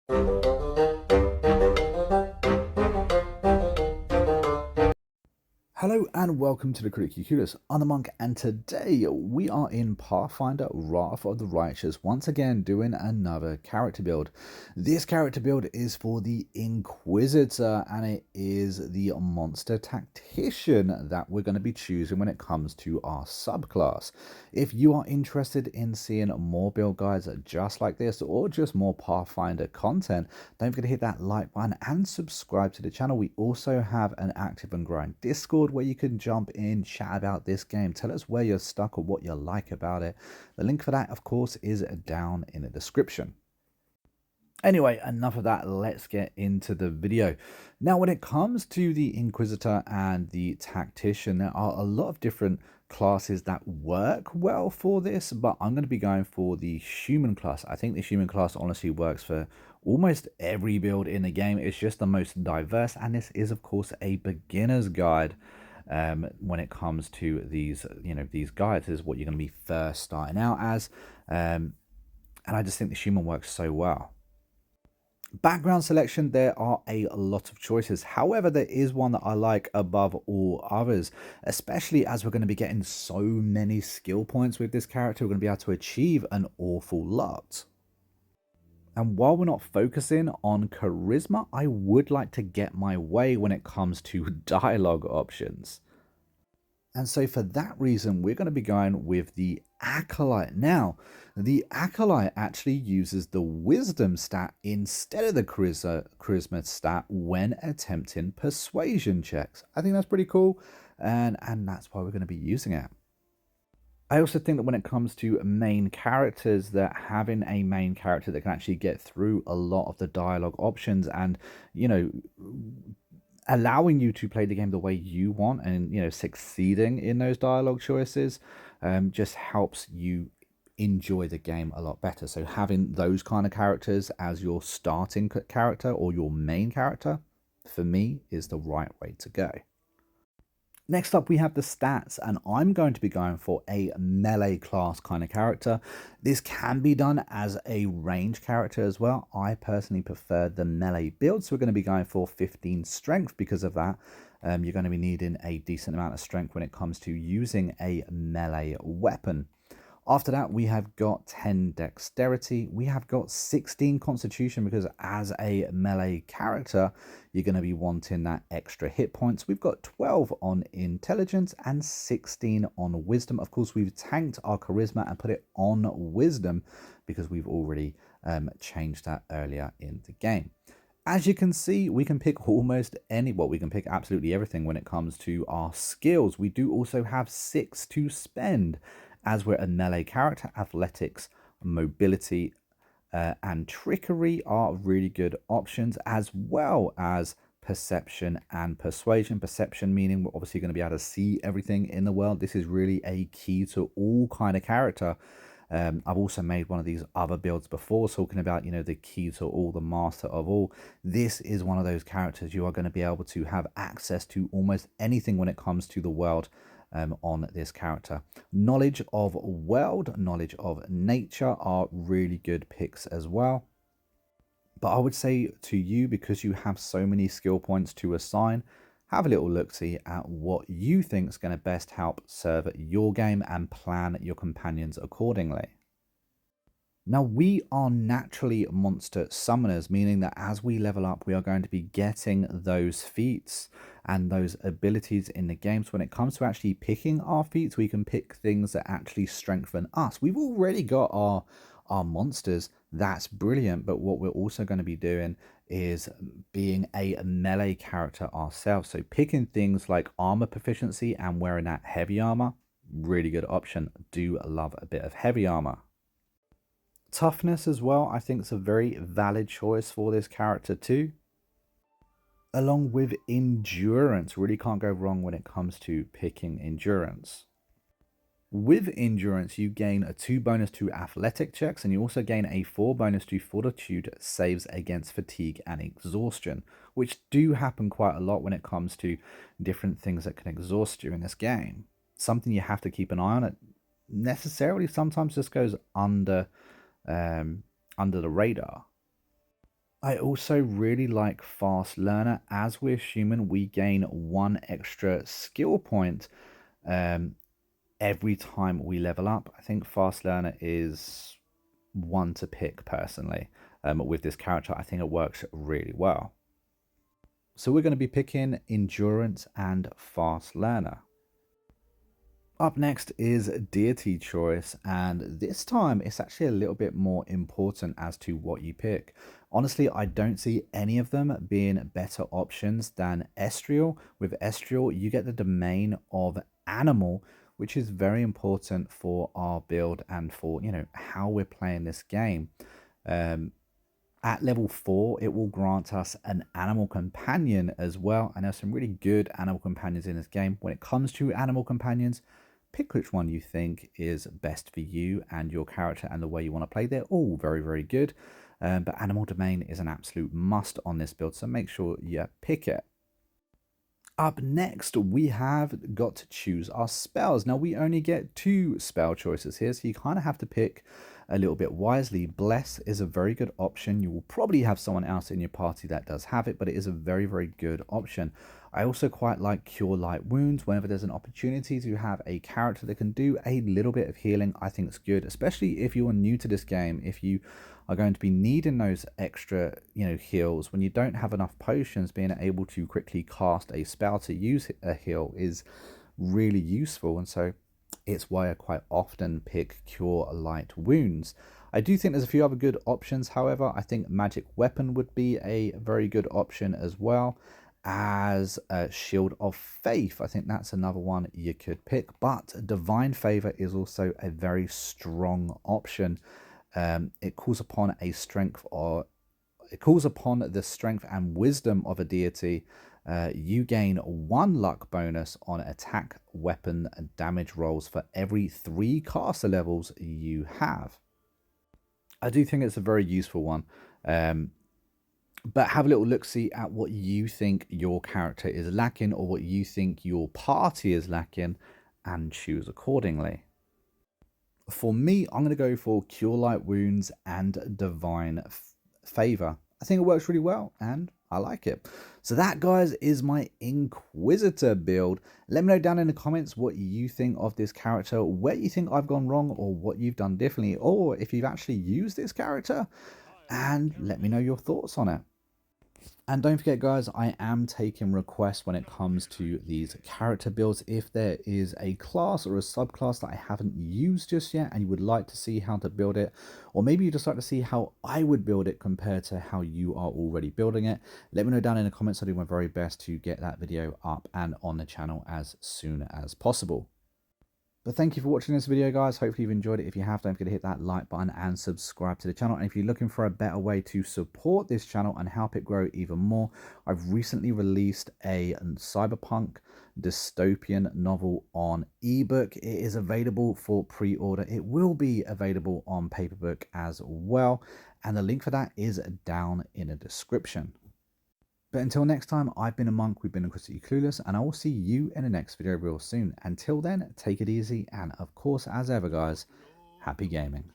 Hello and welcome to the Critically Clueless. I'm the Monk, and today we are in Pathfinder Wrath of the Righteous, once again doing another character build. This character build is for the Inquisitor, and it is the monster Tactician that we're going to be choosing when it comes to our subclass. If you are interested in seeing more build guides just like this, or just more Pathfinder content, don't forget to hit that like button and subscribe to the channel. We also have an active and growing Discord where you can jump in, chat about this game, tell us where you're stuck or what you like about it. The link for that, of course, is down in the description. Anyway, enough of that, let's get into the video. Now, when it comes to the Inquisitor and the Tactician, there are a lot of different classes that work well for this, but I'm going to be going for the human class. I think the human class honestly works for almost every build in the game. It's just the most diverse, and this is, of course, a beginner's guide. When it comes to these, these guides, this is what you're going to be first starting out as, and I just think the human works so well. Background selection, there are a lot of choices. However, there is one that I like above all others, especially as we're going to be getting so many skill points with this character. We're going to be able to achieve an awful lot. And while we're not focusing on charisma, I would like to get my way when it comes to dialogue options. And so for that reason, we're going to be going with the Acolyte. Now, the Acolyte actually uses the Wisdom stat instead of the Charisma stat when attempting persuasion checks. I think that's pretty cool, and that's why we're going to be using it. I also think that when it comes to main characters, that having a main character that can actually get through a lot of the dialogue options and, allowing you to play the game the way you want and, succeeding in those dialogue choices just helps you enjoy the game a lot better. So having those kind of characters as your starting character or your main character, for me, is the right way to go. Next up, we have the stats, and I'm going to be going for a melee class kind of character. This can be done as a range character as well. I personally prefer the melee build, so we're going to be going for 15 strength because of that. You're going to be needing a decent amount of strength when it comes to using a melee weapon. After that, we have got 10 dexterity. We have got 16 constitution because as a melee character, you're going to be wanting that extra hit points. We've got 12 on intelligence and 16 on wisdom. Of course, we've tanked our charisma and put it on wisdom because we've already changed that earlier in the game. As you can see, we can pick almost we can pick absolutely everything when it comes to our skills. We do also have 6 to spend. As we're a melee character, athletics, mobility, and trickery are really good options, as well as perception and persuasion. Perception meaning we're obviously going to be able to see everything in the world. This is really a key to all kind of character. I've also made one of these other builds before talking about, the key to all, the master of all. This is one of those characters you are going to be able to have access to almost anything when it comes to the world. On this character, knowledge of world, knowledge of nature are really good picks as well. But I would say to you, because you have so many skill points to assign, have a little look-see at what you think is going to best help serve your game and plan your companions accordingly. Now, we are naturally monster summoners, meaning that as we level up, we are going to be getting those feats and those abilities in the game. So when it comes to actually picking our feats, we can pick things that actually strengthen us. We've already got our monsters. That's brilliant. But what we're also going to be doing is being a melee character ourselves. So picking things like armor proficiency and wearing that heavy armor, really good option. Do love a bit of heavy armor. Toughness as well, I think, is a very valid choice for this character too. Along with endurance, really can't go wrong when it comes to picking endurance. With endurance, you gain a 2 bonus to athletic checks, and you also gain a 4 bonus to fortitude saves against fatigue and exhaustion, which do happen quite a lot when it comes to different things that can exhaust you in this game. Something you have to keep an eye on. It necessarily sometimes just goes under the radar. I also really like Fast Learner. As we're human, we gain one extra skill point um, every time we level up. I think Fast Learner is one to pick personally with this character. I think it works really well. So we're going to be picking Endurance and Fast Learner. Up next is deity choice, and this time it's actually a little bit more important as to what you pick. Honestly, I don't see any of them being better options than Estriel. With Estriel, you get the domain of animal, which is very important for our build and for, how we're playing this game. Um, at level 4, it will grant us an animal companion as well. And there's some really good animal companions in this game. When it comes to animal companions, pick which one you think is best for you and your character and the way you want to play. They're all very, very good. But Animal Domain is an absolute must on this build, so make sure you pick it. Up next, we have got to choose our spells. Now, we only get 2 spell choices here, so you kind of have to pick a little bit wisely. Bless is a very good option. You will probably have someone else in your party that does have it, but it is a very, very good option. I also quite like Cure Light Wounds. Whenever there's an opportunity to have a character that can do a little bit of healing, I think it's good, especially if you're new to this game. If you are going to be needing those extra, heals when you don't have enough potions, being able to quickly cast a spell to use a heal is really useful. And so it's why I quite often pick Cure Light Wounds. I do think there's a few other good options. However, I think Magic Weapon would be a very good option as well as a Shield of Faith. I think that's another one you could pick, but Divine Favor is also a very strong option. It calls upon a strength, or it calls upon the strength and wisdom of a deity. You gain 1 luck bonus on attack, weapon, and damage rolls for every 3 caster levels you have. I do think it's a very useful one. But have a little look-see at what you think your character is lacking or what you think your party is lacking and choose accordingly. For me, I'm going to go for Cure Light Wounds and Divine Favor. I think it works really well and I like it. So that, guys, is my Inquisitor build. Let me know down in the comments what you think of this character, where you think I've gone wrong or what you've done differently, or if you've actually used this character, and let me know your thoughts on it. And don't forget, guys, I am taking requests when it comes to these character builds. If there is a class or a subclass that I haven't used just yet and you would like to see how to build it, or maybe you just like to see how I would build it compared to how you are already building it, let me know down in the comments. I'll do my very best to get that video up and on the channel as soon as possible. But thank you for watching this video, guys. Hopefully you've enjoyed it. If you have, don't forget to hit that like button and subscribe to the channel. And if you're looking for a better way to support this channel and help it grow even more, I've recently released a cyberpunk dystopian novel on ebook. It is available for pre-order. It will be available on paperback as well. And the link for that is down in the description. But until next time, I've been a monk, we've been Critically Clueless, and I will see you in the next video real soon. Until then, take it easy, and of course, as ever, guys, happy gaming.